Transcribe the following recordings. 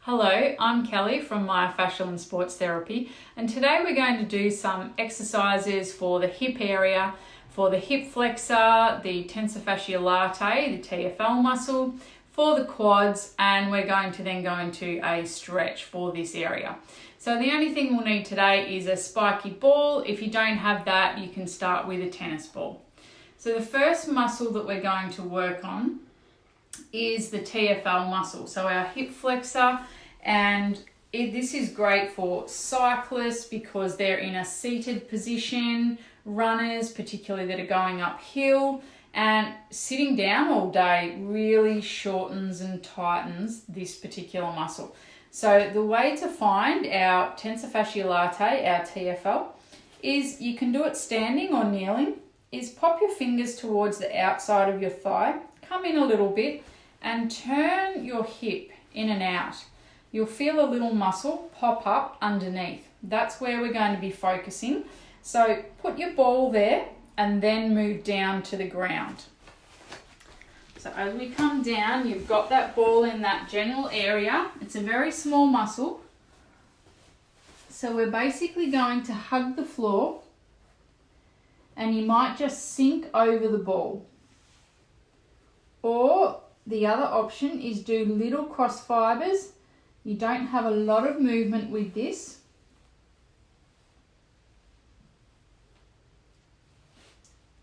Hello, I'm Kelly from Myofascial and Sports Therapy, and today we're going to do some exercises for the hip area, for the hip flexor, the tensor fasciae latae, the TFL muscle, for the quads, and we're going to then go into a stretch for this area. So the only thing we'll need today is a spiky ball. If you don't have that, you can start with a tennis ball. So the first muscle that we're going to work on is the TFL muscle, so our hip flexor, and this is great for cyclists because they're in a seated position, runners particularly that are going uphill, and sitting down all day really shortens and tightens this particular muscle. So the way to find our tensor fasciae latae, our TFL, is you can do it standing or kneeling, is pop your fingers towards the outside of your thigh, come in a little bit and turn your hip in and out. You'll feel a little muscle pop up underneath. That's where we're going to be focusing. So put your ball there and then move down to the ground. So as we come down, you've got that ball in that general area. It's a very small muscle. So we're basically going to hug the floor, and you might just sink over the ball. Or the other option is do little cross fibers. You don't have a lot of movement with this.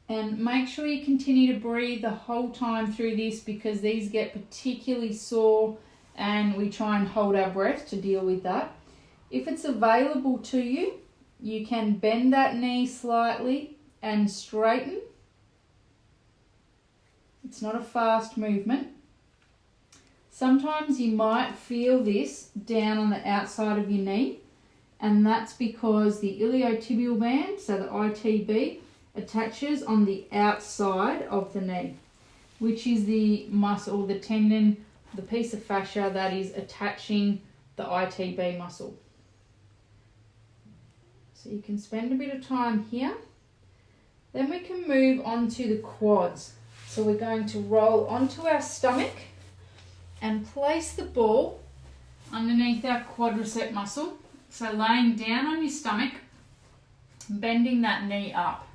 And make sure you continue to breathe the whole time through this because these get particularly sore and we try and hold our breath to deal with that. If it's available to you, you can bend that knee slightly and straighten. It's not a fast movement. Sometimes you might feel this down on the outside of your knee, and that's because the iliotibial band, so the ITB, attaches on the outside of the knee, which is the muscle, the tendon, the piece of fascia that is attaching the ITB muscle. So you can spend a bit of time here. Then we can move on to the quads. So we're going to roll onto our stomach and place the ball underneath our quadricep muscle. So laying down on your stomach, bending that knee up.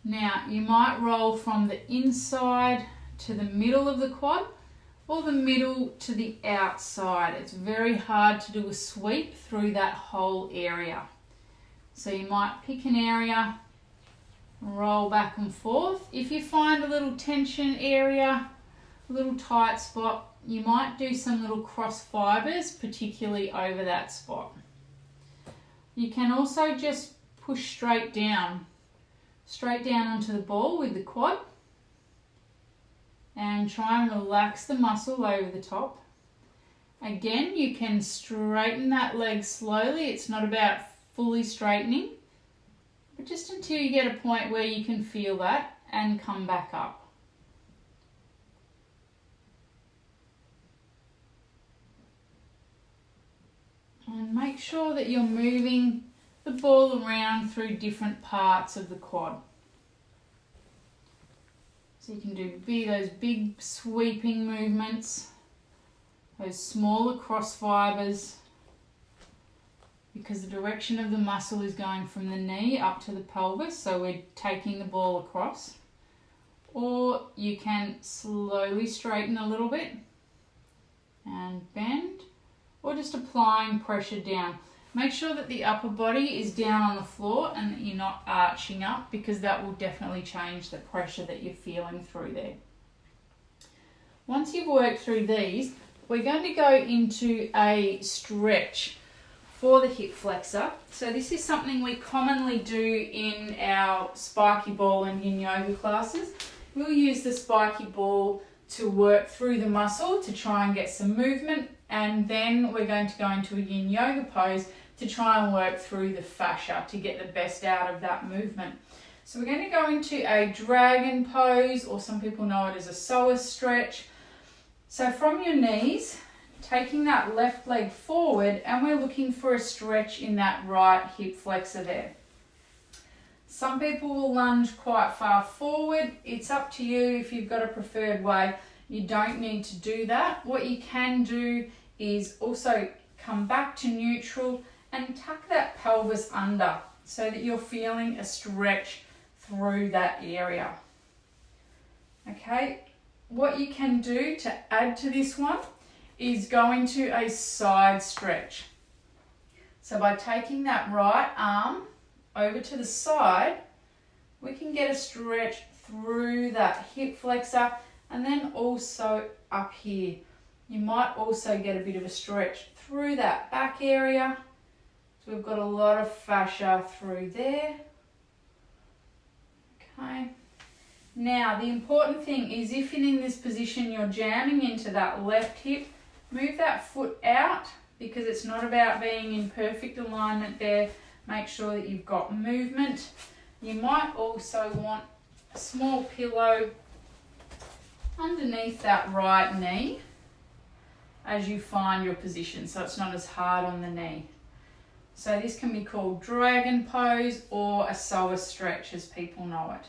Now you might roll from the inside to the middle of the quad or the middle to the outside. It's very hard to do a sweep through that whole area. So you might pick an area, roll back and forth. If you find a little tension area, a little tight spot, you might do some little cross fibers, particularly over that spot. You can also just push straight down onto the ball with the quad and try and relax the muscle over the top. Again, you can straighten that leg slowly. It's not about fully straightening, but just until you get a point where you can feel that and come back up. And make sure that you're moving the ball around through different parts of the quad. So you can do those big sweeping movements, those smaller cross fibers, because the direction of the muscle is going from the knee up to the pelvis, so we're taking the ball across. Or you can slowly straighten a little bit and bend, or just applying pressure down. Make sure that the upper body is down on the floor and that you're not arching up, because that will definitely change the pressure that you're feeling through there. Once you've worked through these, we're going to go into a stretch for the hip flexor. So this is something we commonly do in our spiky ball and yin yoga classes. We'll use the spiky ball to work through the muscle to try and get some movement, and then we're going to go into a yin yoga pose to try and work through the fascia to get the best out of that movement. So we're going to go into a dragon pose, or some people know it as a psoas stretch. So from your knees, taking that left leg forward, and we're looking for a stretch in that right hip flexor there. Some people will lunge quite far forward. It's up to you if you've got a preferred way. You don't need to do that. What you can do is also come back to neutral and tuck that pelvis under so that you're feeling a stretch through that area. Okay, what you can do to add to this one is go into a side stretch. So by taking that right arm over to the side, we can get a stretch through that hip flexor and then also up here. You might also get a bit of a stretch through that back area. So we've got a lot of fascia through there. Okay. Now the important thing is if you're in this position, you're jamming into that left hip, move that foot out because it's not about being in perfect alignment there. Make sure that you've got movement. You might also want a small pillow underneath that right knee as you find your position so it's not as hard on the knee. So this can be called dragon pose or a psoas stretch as people know it.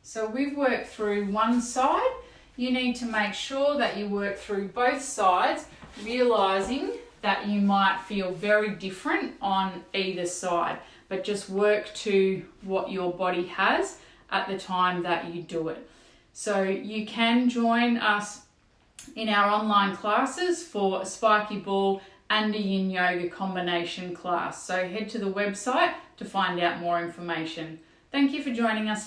So we've worked through one side. You need to make sure that you work through both sides, realizing that you might feel very different on either side, but just work to what your body has at the time that you do it. So you can join us in our online classes for a spiky ball and a yin yoga combination class. So head to the website to find out more information. Thank you for joining us today.